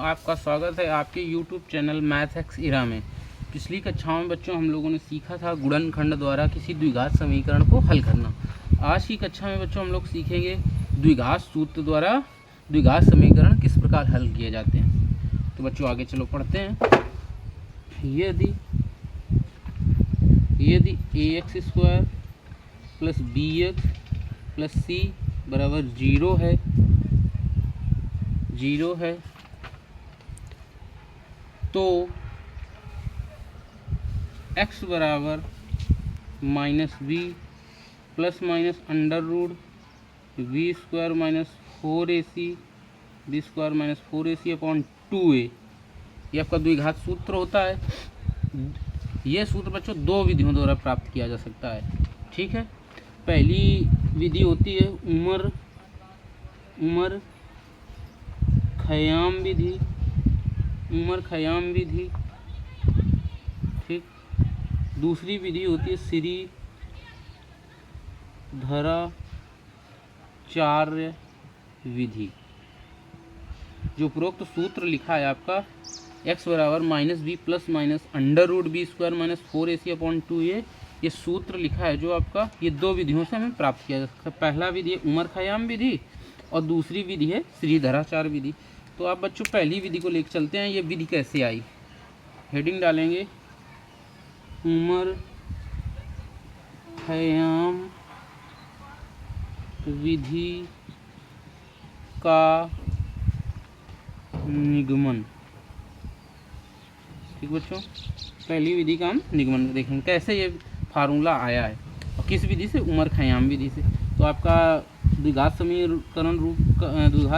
आपका स्वागत है आपके YouTube चैनल मैथ एक्स इरा में। पिछली कक्षाओं में बच्चों हम लोगों ने सीखा था गुणनखंड द्वारा किसी द्विघात समीकरण को हल करना। आज की कक्षा में बच्चों हम लोग सीखेंगे द्विघात सूत्र द्वारा द्विघात समीकरण किस प्रकार हल किए जाते हैं। तो बच्चों आगे चलो पढ़ते हैं। यदि ax² plus bx plus c बराबर 0 है तो x बराबर -b plus minus under root b² minus 4ac upon 2a ये आपका द्विघात सूत्र होता है। यह सूत्र बच्चों दो विधियों द्वारा प्राप्त किया जा सकता है। ठीक है, पहली विधि होती है उमर खयाम विधि। ठीक, दूसरी विधि होती है श्रीधराचार्य विधि। जो उपरोक्त सूत्र लिखा है आपका x बराबर -b plus minus under root b² minus 4ac upon 2a, ये सूत्र लिखा है जो आपका ये दो विधियों से हमें प्राप्त किया जा सकता है। पहला विधि है उमर खयाम विधि और दूसरी विधि है श्रीधराचार्य विधि। तो आप बच्चों पहली विधि को लेकर चलते हैं। ये विधि कैसे आई, हेडिंग डालेंगे उमर खयाम विधि का निगमन। ठीक बच्चों, पहली विधि का हम निगमन देखेंगे कैसे ये फार्मूला आया है और किस विधि से, उमर खयाम विधि से। तो आपका द्विघात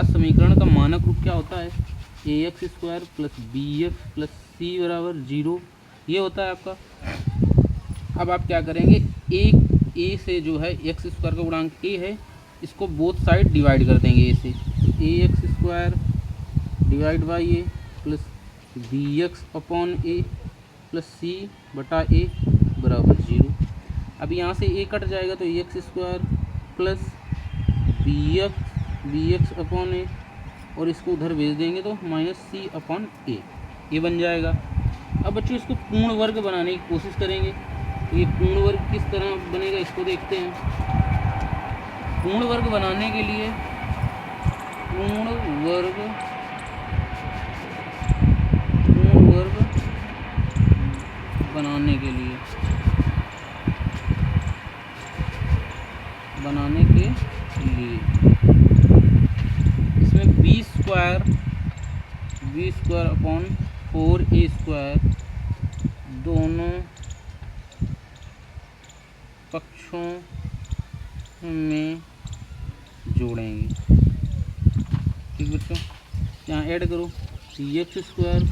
समीकरण का मानक रूप क्या होता है, ax² plus bx plus c बराबर 0, ये होता है आपका। अब आप क्या करेंगे, a से जो है x² का गुणांक a है, इसको बोथ साइड डिवाइड कर देंगे। a से ax² divide by a plus bx upon a plus c बटा a बराबर 0। अब यहाँ से a कट जाएगा तो ax² plus bx upon a और इसको उधर भेज देंगे तो माइनस c अपॉन a, ये बन जाएगा। अब बच्चों इसको पूर्ण वर्ग बनाने की कोशिश करेंगे। तो ये पूर्ण वर्ग किस तरह बनेगा इसको देखते हैं। पूर्ण वर्ग बनाने के लिए पूर्ण वर्ग बनाने के लिए इसमें b² अपॉन 4a² दोनों पक्षों में जोड़ेंगे। ठीक बच्चों, यहाँ ऐड करो ax²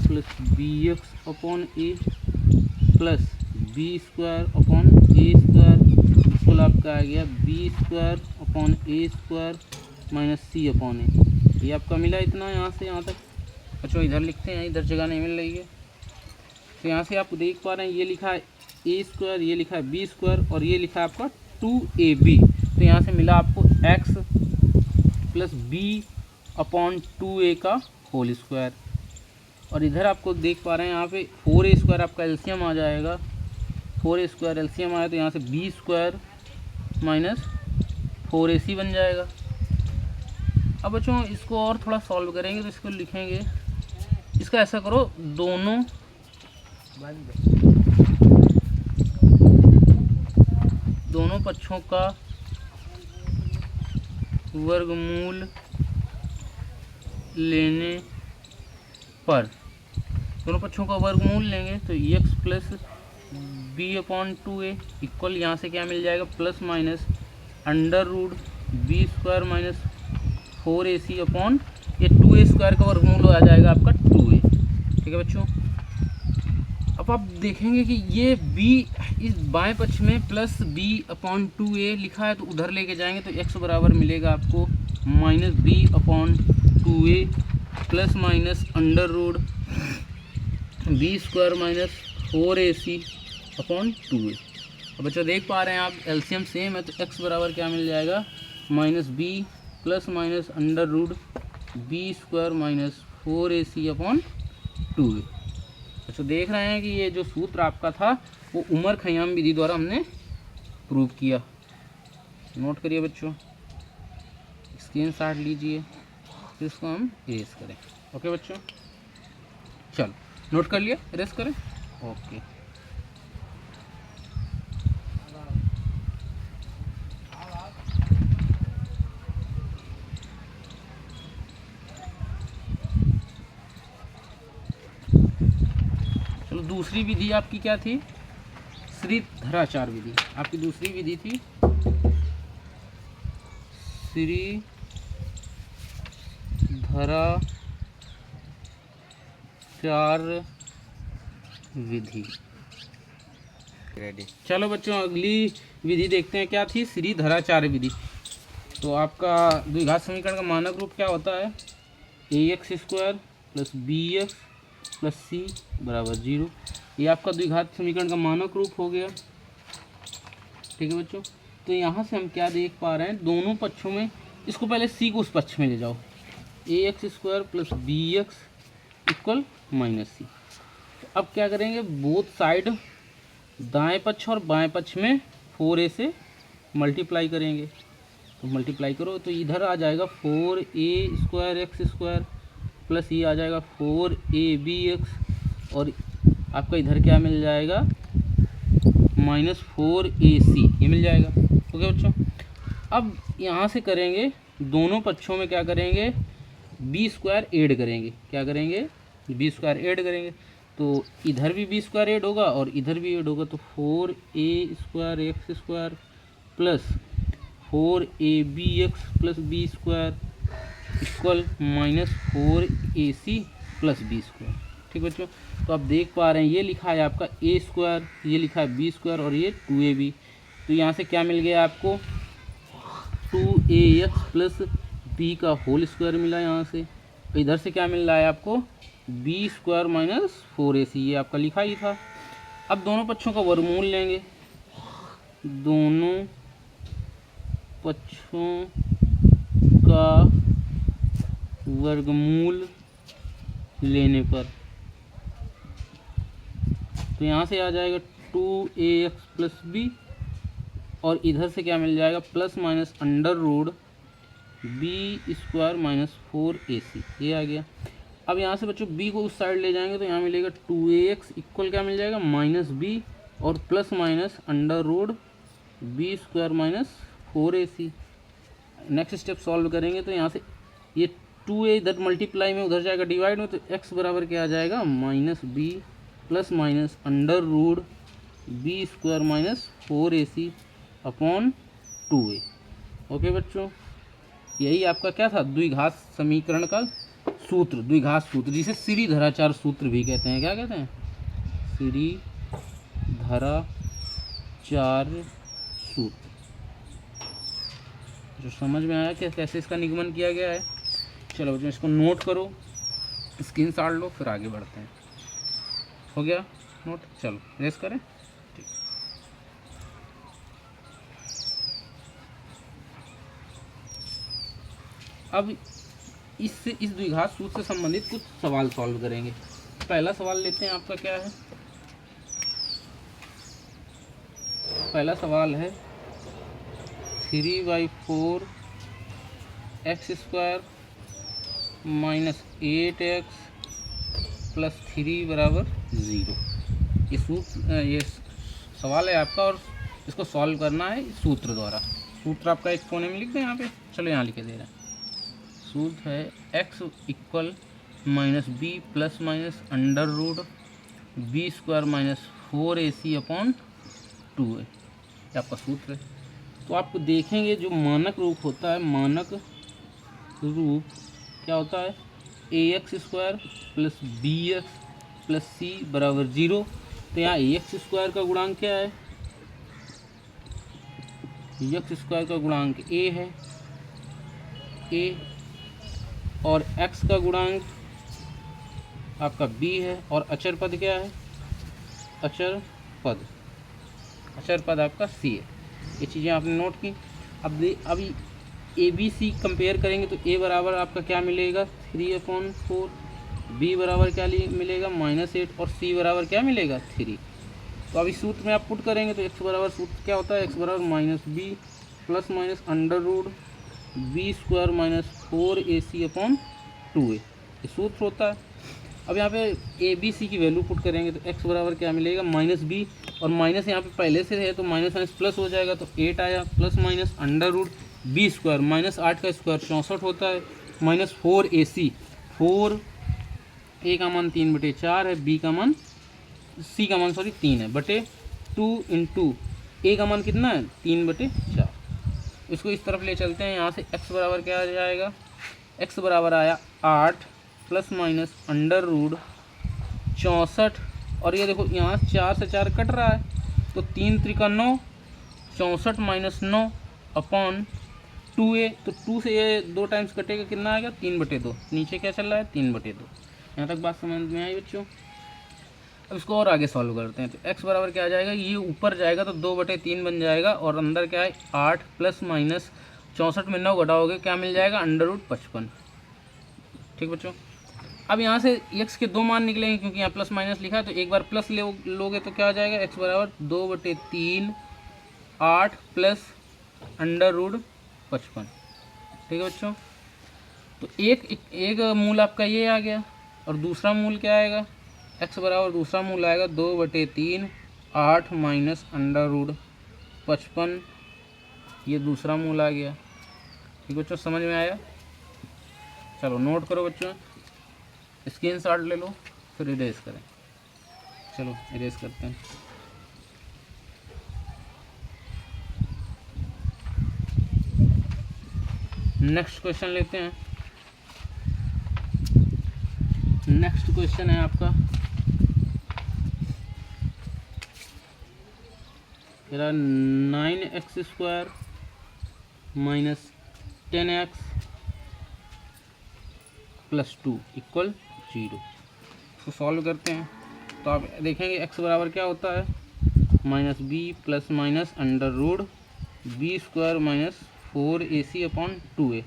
plus bx upon a plus b² upon a², इसको आपका आ गया b² upon a² minus c upon a। ये आपका मिला इतना यहाँ से यहाँ तक। अच्छा इधर लिखते हैं, इधर जगह नहीं मिल रही है। तो यहाँ से आप देख पा रहे हैं ये लिखा है a², ये लिखा है b² और ये लिखा है आपका 2ab। तो यहाँ से मिला आपको x plus b upon 2a का होल स्क्वायर। और इधर आपको देख पा रहे हैं यहाँ पे 4a² आपका एलसीएम आ जाएगा। 4a² एलसीएम आया तो यहाँ से b² माइनस 4ac बन जाएगा। अब बच्चों इसको और थोड़ा सॉल्व करेंगे तो इसको लिखेंगे, इसका ऐसा करो दोनों पक्षों का वर्गमूल लेने पर, दोनों पक्षों का वर्गमूल लेंगे तो x plus b upon 2a equal यहाँ से क्या मिल जाएगा, plus minus under root b² minus 4ac upon ये 2a² का वर्गमूल आ जाएगा आपका 2a। ठीक है बच्चों, अब आप देखेंगे कि ये b इस बाएं पक्ष में प्लस b अपॉन 2a लिखा है तो उधर लेके जाएंगे तो x बराबर मिलेगा आपको minus b upon 2a plus minus under root b² minus 4ac upon 2a। अब बच्चों देख पा रहे हैं आप एलसीएम सेम है तो x बराबर क्या मिल जाएगा, minus b plus minus under root b² minus 4ac upon 2a। अच्छा, देख रहे हैं कि ये जो सूत्र आपका था वो उमर खयाम विधि द्वारा हमने प्रूव किया। नोट करिए बच्चों, स्क्रीनशॉट लीजिए, फिर इसको हम इरेज करें। ओके बच्चों, चलो नोट कर लिया, इरेज करें। ओके, चलो दूसरी विधि आपकी क्या थी? श्रीधराचार्य विधि। आपकी दूसरी विधि थी श्रीधराचार्य विधि। रेडी। चलो बच्चों, अगली विधि देखते हैं क्या थी? श्रीधराचार्य विधि। तो आपका द्विघात समीकरण का मानक रूप क्या होता है? ax square plus bx plus c बराबर 0। ये आपका द्विघात समीकरण का मानक रूप हो गया। ठीक है बच्चों, तो यहाँ से हम क्या देख पा रहे हैं? दोनों पक्षों में, इसको पहले c को उस पक्ष में ले जाओ, ax square plus bx equal minus c। तो अब क्या करेंगे? बोथ साइड दाएं पक्ष और बाएं पक्ष में 4a से मल्टीप्लाई करेंगे। तो मल्टीप्लाई करो तो इधर आ जाएगा 4a square x square plus ये आ जाएगा 4ab एक्स, और आपका इधर क्या मिल जाएगा? माइनस 4ac ये मिल जाएगा। ओके बच्चों, अब यहाँ से करेंगे, दोनों पक्षों में क्या करेंगे? b स्क्वायर ऐड करेंगे। क्या करेंगे? b स्क्वायर ऐड करेंगे। तो इधर भी b स्क्वायर ऐड होगा और इधर भी ऐड होगा, तो 4a square x square plus 4ab x plus b square equal minus 4ac plus b square. ठीक बच्चों, तो आप देख पा रहे हैं ये लिखा है आपका a स्क्वायर, ये लिखा है b स्क्वायर और ये 2ab। तो यहाँ से क्या मिल गया आपको? 2ax प्लस b का होल स्क्वायर मिला यहाँ से। तो इधर से क्या मिल रहा है आपको? b स्क्वायर माइनस 4ac, ये आपका लिखा ही था। अब दोनों पक्षों का वर्गमूल लेंगे। दोनों पक्षों का वर्गमूल लेने पर तो यहाँ से आ जाएगा 2ax प्लस बी, और इधर से क्या मिल जाएगा? Plus minus under root b square minus 4ac, ये आ गया। अब यहाँ से बच्चों b को उस साइड ले जाएंगे तो यहाँ मिलेगा 2ax इक्वल क्या मिल जाएगा? माइनस b और plus minus under root b square minus 4ac। Next step solve करेंगे तो यहाँ से ये 2a इधर मल्टीप्लाई में उधर जाएगा डिवाइड में, तो x बराबर क्या आ जाएगा? Minus b plus minus under root b square minus 4ac upon 2a। Okay बच्चों, यही आपका क्या था? द्विघात समीकरण का सूत्र, द्विघात सूत्र, जिसे श्रीधराचार्य सूत्र भी कहते हैं। क्या कहते हैं? श्रीधराचार्य सूत्र। जो समझ में आया कि कैसे इसका निगमन किया गया है? चलो बच्चों, इसको नोट करो, स्क्रीनशॉट लो, फिर आगे बढ़ते हैं। हो गया नोट? चलो रेस करें। ठीक, अब इस द्विघात सूत्र से संबंधित कुछ सवाल सॉल्व करेंगे। पहला सवाल लेते हैं, आपका क्या है? पहला सवाल है 3/4 x square minus 8x plus 3 बराबर 0। ये सवाल है आपका और इसको सॉल्व करना है सूत्र द्वारा। सूत्र आपका एक कोने में लिख दें यहाँ पे। चलो यहाँ लिख दे रहे हैं। सूत्र है x equal minus b plus minus under root b square minus 4ac upon 2a, ये आपका सूत्र है। तो आपको देखेंगे जो मानक रूप होता है, मानक रूप क्या होता है? ax square plus bx plus c बराबर 0। तो यहाँ ax स्क्वायर का गुणांक क्या है? x स्क्वायर का गुणांक a है, a, और x का गुणांक आपका b है, और अचर पद क्या है? अचर पद आपका c है। ये चीज़ें आपने नोट की। अभी ए बी सी कंपेयर करेंगे तो a बराबर आपका क्या मिलेगा? 3/4 बी बराबर क्या मिलेगा -8 और सी बराबर क्या मिलेगा 3। तो अभी सूत्र में आप पुट करेंगे तो एक्स बराबर सूत्र क्या होता है, एक्स बराबर -b plus minus under root b square -4ac/2a ये सूत्र होता है। अब यहाँ पे ए बी सी की वैल्यू पुट करेंगे तो एक्स बराबर क्या मिलेगा -b और माइनस यहाँ पे पहले से है तो माइनस माइनस प्लस हो जाएगा तो 8 आया plus minus under root b square -8 का स्क्वायर 64 होता है -4ac 4 ए का मान 3/4 है, बी का मान सी का मान 3 है बटे 2 इंटू ए का मान कितना है 3/4। इसको इस तरफ ले चलते हैं, यहाँ से x बराबर क्या आ जाएगा, x बराबर आया 8 प्लस माइनस अंडर रूट 64 और ये देखो यहाँ 4 से 4 कट रहा है तो 3 त्रिका 9 64 माइनस 9 अपॉन 2a तो 2 से ये 2 टाइम्स कटेगा कितना आएगा 3/2। नीचे क्या चल रहा है 3/2। यहाँ तक बात समझ में आई बच्चों। अब इसको और आगे सॉल्व करते हैं तो x बराबर क्या आ जाएगा, ये ऊपर जाएगा तो 2/3 बन जाएगा और अंदर क्या है 8 प्लस माइनस 64 में 9 घटाओगे क्या मिल जाएगा अंडर रूट 55। ठीक बच्चों। अब यहाँ से x के 2 मान निकलेंगे क्योंकि यहाँ प्लस माइनस लिखा है तो एक बार प्लस लोगे तो क्या आ जाएगा x बराबर 2/3 8 प्लस अंडर रूट 55। ठीक है बच्चों। तो एक मूल आपका ये आ गया और दूसरा मूल क्या आएगा, x बराबर दूसरा मूल आएगा 2/3 8 माइनस अंडर रूट 55 ये दूसरा मूल आ गया। ठीक बच्चों समझ में आया। चलो नोट करो बच्चों, स्क्रीनशॉट ले लो फिर इरेज करें। चलो इरेज करते हैं। नेक्स्ट क्वेश्चन लेते हैं। नेक्स्ट क्वेश्चन है आपका 9x² minus 10x plus 2 equal 0। इसको सॉल्व करते हैं तो आप देखेंगे x बराबर क्या होता है -b plus minus under root b square -4ac/2a।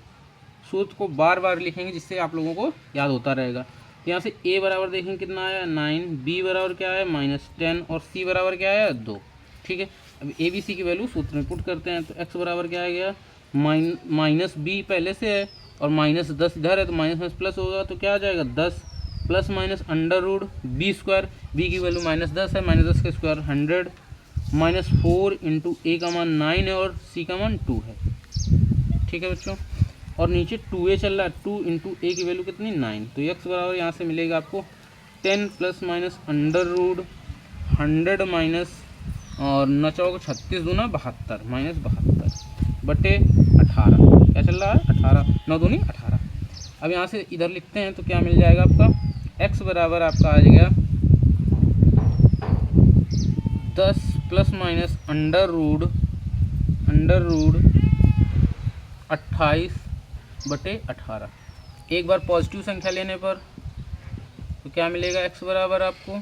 सूत्र को बार बार लिखेंगे जिससे आप लोगों को याद होता रहेगा। तो यहाँ से a बराबर देखेंगे कितना आया 9, b बराबर क्या है -10 और c बराबर क्या आया 2। ठीक है। अब ए बी सी की वैल्यू सूत्र में पुट करते हैं तो x बराबर क्या आ गया -b पहले से है और -10 इधर है तो माइनस प्लस होगा तो क्या आ जाएगा 10 plus minus under root b square, b की वैल्यू -10 है, -10 का स्क्वायर 100 -4 इंटू ए का मान 9 है और सी का मान 2 है। ठीक है बच्चों। और नीचे 2a चल रहा है, 2 इंटू ए की वैल्यू कितनी 9 तो x बराबर यहाँ से मिलेगा आपको 10 plus minus under root 100 minus और 9 चौक 36 दूना 72 -72 बटे 18 क्या चल रहा है 18 9 दूनी 18। अब यहाँ से इधर लिखते हैं तो क्या मिल जाएगा आपका x बराबर आपका आ जाएगा 10 प्लस माइनस अंडर रूट 28 बटे 18। एक बार पॉजिटिव संख्या लेने पर तो क्या मिलेगा x बराबर आपको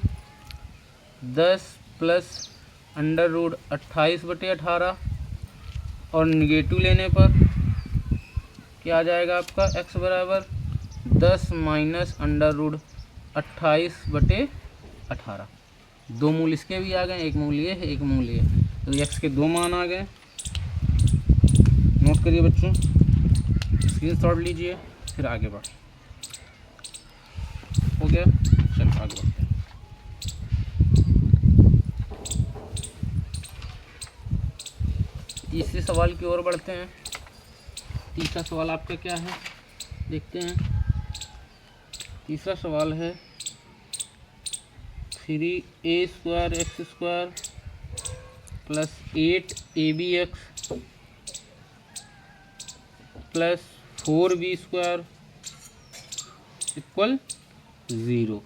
10 प्लस अंडर रूट 28 बटे 18 और निगेटिव लेने पर क्या आ जाएगा आपका x बराबर 10 माइनस अंडर रूट 28 बटे 18। 2 मूल इसके भी आ गए, एक मूल ये है एक मूल ये, तो x के 2 मान आ गए। नोट करिए बच्चों, स्क्रीनशॉट लीजिए फिर आगे बढ़। हो गया, चलो आगे बढ़ते हैं। तीसरे सवाल की ओर बढ़ते हैं। तीसरा सवाल आपका क्या है देखते हैं। तीसरा सवाल है 3a² x² plus 8abx plus 4b² equal 0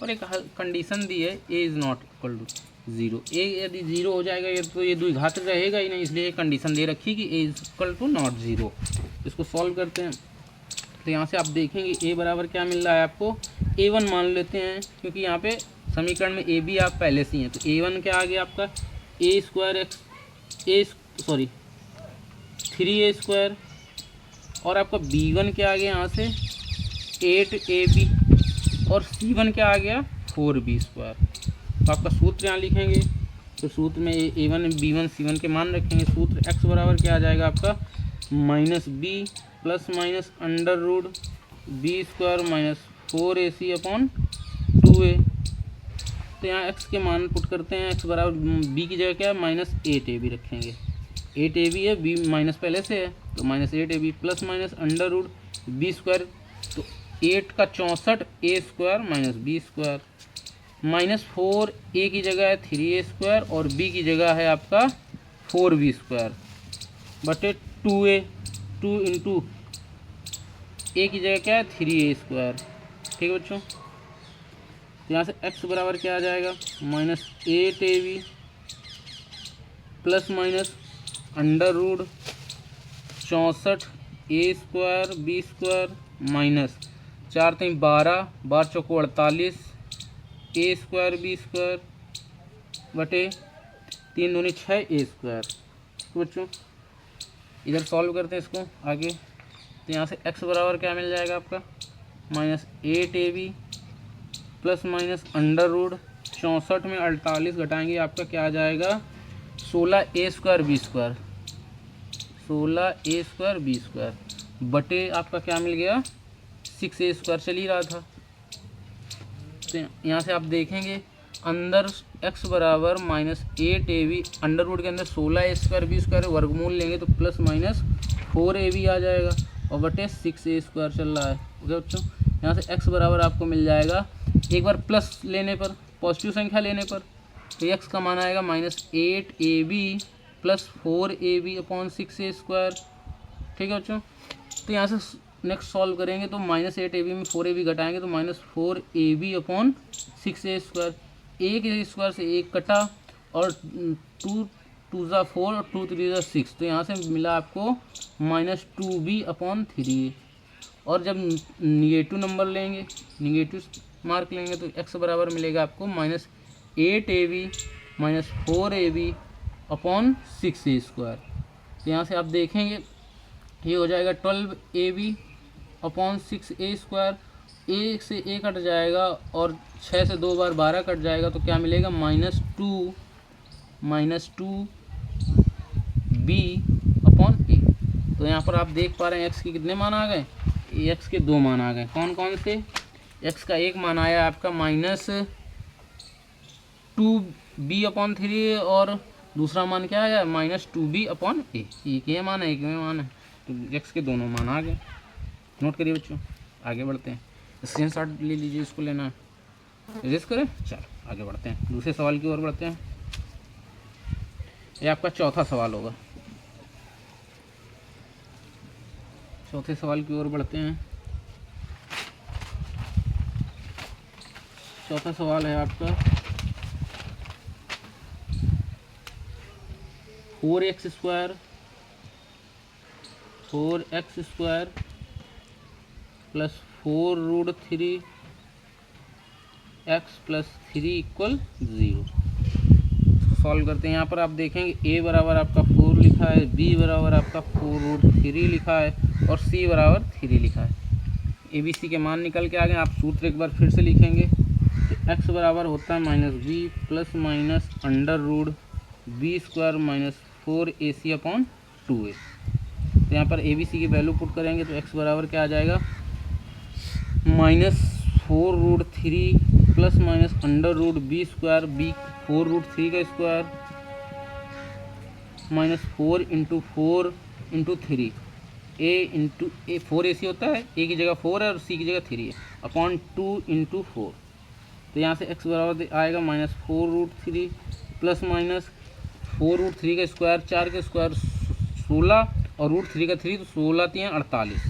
और एक कंडीशन दी है a is not equal to 0। A यदि 0 हो जाएगा ये तो ये द्विघात रहेगा ही नहीं, इसलिए कंडीशन दे रखी कि a is equal to not 0। इसको सॉल्व करते हैं तो यहाँ से आप देखेंगे a बराबर क्या मिल रहा है आपको a1 मान लेते हैं क्योंकि यहाँ पे समीकरण में a b आप पहले से ही हैं तो a1 क्या आ गया आपका a² 3a² और आपका b1 क्या आ गया यहाँ से 8ab और C1 क्या आ गया 4B²। तो आपका सूत्र यहाँ लिखेंगे, तो सूत्र में A1 B1 C1 के मान रखेंगे। सूत्र x बराबर क्या आ जाएगा आपका -b plus minus under root B² minus 4AC upon 2a। तो यहाँ x के मान पुट करते हैं, x बराबर b की जगह क्या है -8ab रखेंगे। 8ab है, b माइनस पहले से है तो -8ab plus minus under root B², तो 8 का 64 a² minus b² minus 4a की जगह है 3a² और b की जगह है आपका 4b² बटे 2a। 2 इंटू a की जगह क्या है 3a²। ठीक है बच्चों, तो यहाँ से x बराबर क्या आ जाएगा -8ab plus minus under root 64 a² b² minus 4 3 12 12 चौको 48 a² b² बटे 3 दूनी 6 a²। तो बच्चों इधर सॉल्व करते हैं इसको आगे, तो यहाँ से x बराबर क्या मिल जाएगा आपका -8ab plus minus under root 64 में 48 घटाएंगे आपका क्या आ जाएगा 16a² b² 16a² b² बटे आपका क्या मिल गया 6a² चल ही रहा था। तो यहाँ से आप देखेंगे अंदर x बराबर -8ab अंडर रूट के अंदर 16a² b² वर्गमूल लेंगे तो प्लस माइनस 4ab आ जाएगा और बटे 6a² चल रहा है। ओके बच्चों, यहाँ से x बराबर आपको मिल जाएगा, एक बार प्लस लेने पर पॉजिटिव संख्या लेने पर तो x का मान आएगा -8ab plus 4ab upon 6a²। ठीक है बच्चों, तो यहाँ से नेक्स्ट सॉल्व करेंगे तो -8ab में 4ab घटाएंगे तो -4ab अपॉन 6a²। एक स्क्वायर से एक कटा और 2 2 ज़ा 4 और 2 3 ज़ा 6, तो यहाँ से मिला आपको -2b अपॉन 3। और जब निगेटिव नंबर लेंगे, निगेटिव मार्क लेंगे तो x बराबर मिलेगा आपको -8ab minus 4ab upon 6a²। तो यहाँ से आप देखेंगे ये हो जाएगा 12ab अपॉन 6a²। एक से a कट जाएगा और 6 से 2 बार 12 कट जाएगा तो क्या मिलेगा -2b अपॉन a। तो यहाँ पर आप देख पा रहे हैं x के कितने मान आ गए, x के 2 मान आ गए। कौन कौन से, x का एक मान आया आपका -2b अपॉन 3 और दूसरा मान क्या आया -2b अपॉन a। एक ये मान है, एक में मान है, तो x के दोनों मान आ गए। नोट करिए बच्चों, आगे बढ़ते हैं। स्क्रीनशॉट ले लीजिए, इसको लेना है, एरेज करें। चलो आगे बढ़ते हैं, दूसरे सवाल की ओर बढ़ते हैं। ये आपका चौथा सवाल होगा। चौथे सवाल की ओर बढ़ते हैं। चौथा सवाल है आपका 4x² plus 4√3x plus 3 = 0। Solve करते हैं। यहाँ पर आप देखेंगे a बराबर आपका 4 लिखा है, b बराबर आपका 4√3 लिखा है और c बराबर 3 लिखा है। a b c के मान निकल के आ गए। आप सूत्र एक बार फिर से लिखेंगे तो x बराबर होता है -b plus minus under root b² minus 4ac upon 2a। तो यहाँ पर a b c की वैल्यू पुट करेंगे तो x बराबर क्या आ जाएगा -4√3 plus minus under root b² b 4√3 का square minus 4 into 4 into 3 a into a 4ac होता है, a की जगह 4 है और c की जगह 3 है अपॉन 2 इंटू 4। तो यहाँ से x बराबर आएगा -4√3 प्लस माइनस 4√3 का स्क्वायर 4 का स्क्वायर 16 और √3 का 3 तो 16 3 48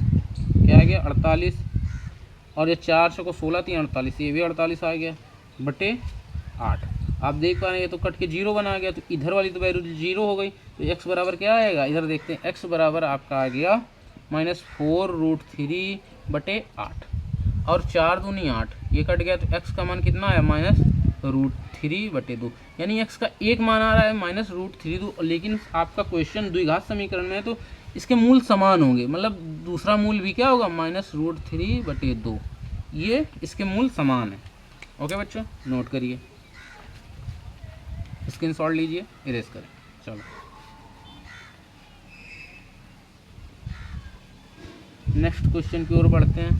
क्या आ गया 48 और ये 4 को 16 3 48 ये भी 48 आ गया बटे 8। आप देख पा रहे हैं ये तो कट के 0 बना गया, तो इधर वाली तो वैल्यू 0 हो गई। तो x बराबर क्या आएगा, इधर देखते हैं x बराबर आपका आ गया -4√3 बटे 8 और 4 दूनी 8 ये कट गया, तो x का मान कितना आया -√3 बटे 2। यानी x का एक मान आ रहा है -√3, लेकिन आपका क्वेश्चन द्विघात समीकरण में है तो इसके मूल समान होंगे, मतलब दूसरा मूल भी क्या होगा -√3 बटे 2। ये इसके मूल समान है। ओके बच्चों, नोट करिए, स्क्रीनशॉट लीजिए, इरेज करें। चलो नेक्स्ट क्वेश्चन की ओर बढ़ते हैं।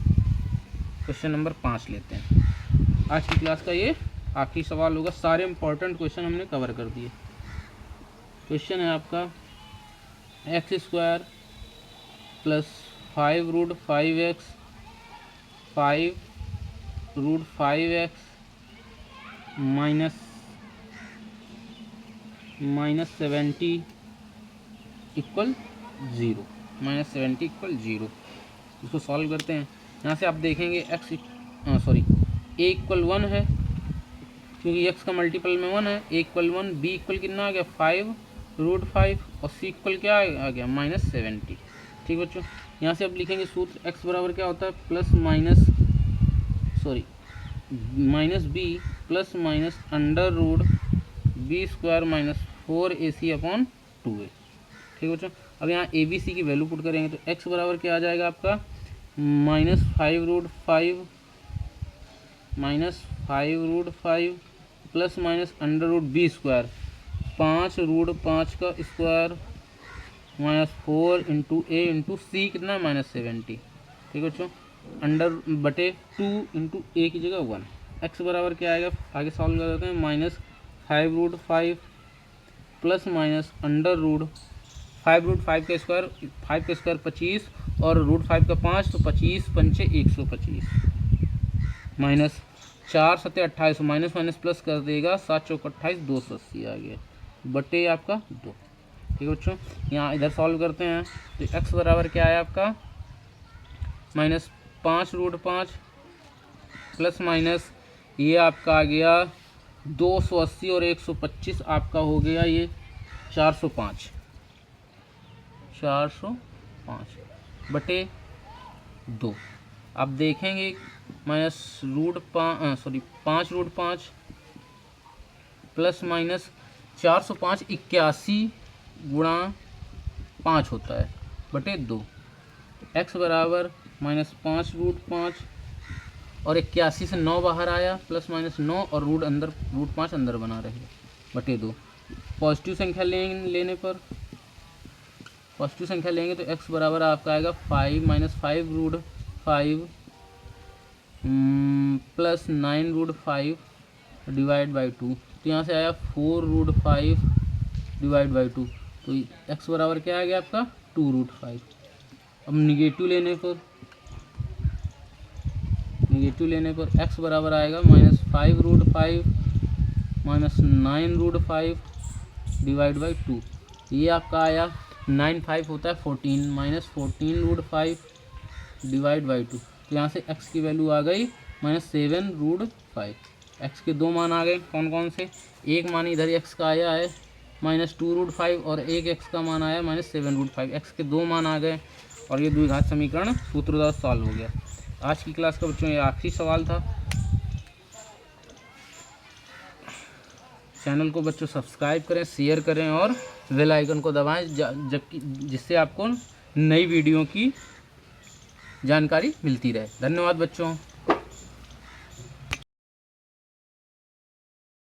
क्वेश्चन नंबर 5 लेते हैं। आज की क्लास का ये आखिरी सवाल होगा। सारे इंपॉर्टेंट क्वेश्चन हमने कवर कर दिए। क्वेश्चन है आपका x² plus 5√5x 5√5x minus 70 equal 0, -70 equal 0। इसको सॉल्व करते हैं। यहाँ से आप देखेंगे a इक्वल 1 है, क्योंकि x का मल्टीपल में 1 है। a इक्वल 1, b इक्वल कितना आ गया 5√5 और c इक्वल क्या आ गया -70। ठीक बच्चों, यहाँ से अब लिखेंगे सूत्र x बराबर क्या होता है -b plus minus √b² -4ac/2a। ठीक बच्चों, अब यहाँ ए बी सी की वैल्यू पुट करेंगे तो x बराबर क्या आ जाएगा आपका -5√5 प्लस माइनस √b² 5√5 का स्क्वायर -4 × a × c कितना -70। ठीक है बच्चों, अंडर बटे 2 × a की जगह 1। x बराबर क्या आएगा, आगे सॉल्व कर देते हैं। -5√5 प्लस माइनस √5 का स्क्वायर, 5 का स्क्वायर 25 और √5 का 5 तो 25 पंचे 125 माइनस 4 7 28 माइनस माइनस प्लस कर देगा 7 चौक 28 280 आ गया बटे आपका 2। ठीक है बच्चों, यहाँ इधर सॉल्व करते हैं तो x बराबर क्या है आपका -5√5 प्लस माइनस ये आपका आ गया 280 और 125 आपका हो गया ये 405 बटे 2। आप देखेंगे -5√5 प्लस माइनस 405 81 गुणा 5 होता है बटे 2। x बराबर -5√5 और 81 से 9 बाहर आया प्लस माइनस 9 और √5 अंदर बना रहे बटे 2। पॉजिटिव संख्या लेने पर पॉजिटिव संख्या लेंगे तो x बराबर आपका आएगा 5 प्लस 9√5 डिवाइड बाई 2। तो यहाँ से आया 4√5 डिवाइड बाई 2, तो x बराबर क्या आ गया आपका 2√5। अब निगेटिव लेने पर x बराबर आएगा -5√5 -9√5 डिवाइड बाई 2। ये आपका आया 9×5 होता है 14 -14√5 डिवाइड बाई 2। तो यहाँ से x की वैल्यू आ गई -7√5। x के दो मान आ गए, कौन कौन से, एक मान इधर x का आया है -2√5 और एक x का मान आया -7√5। x के दो मान आ गए और ये द्विघात समीकरण सूत्रदार सॉल्व हो गया। आज की क्लास का बच्चों ये आखिरी सवाल था। चैनल को बच्चों सब्सक्राइब करें, शेयर करें और बेल आइकन को दबाएं, जबकि जिससे आपको नई वीडियो की जानकारी मिलती रहे। धन्यवाद बच्चों।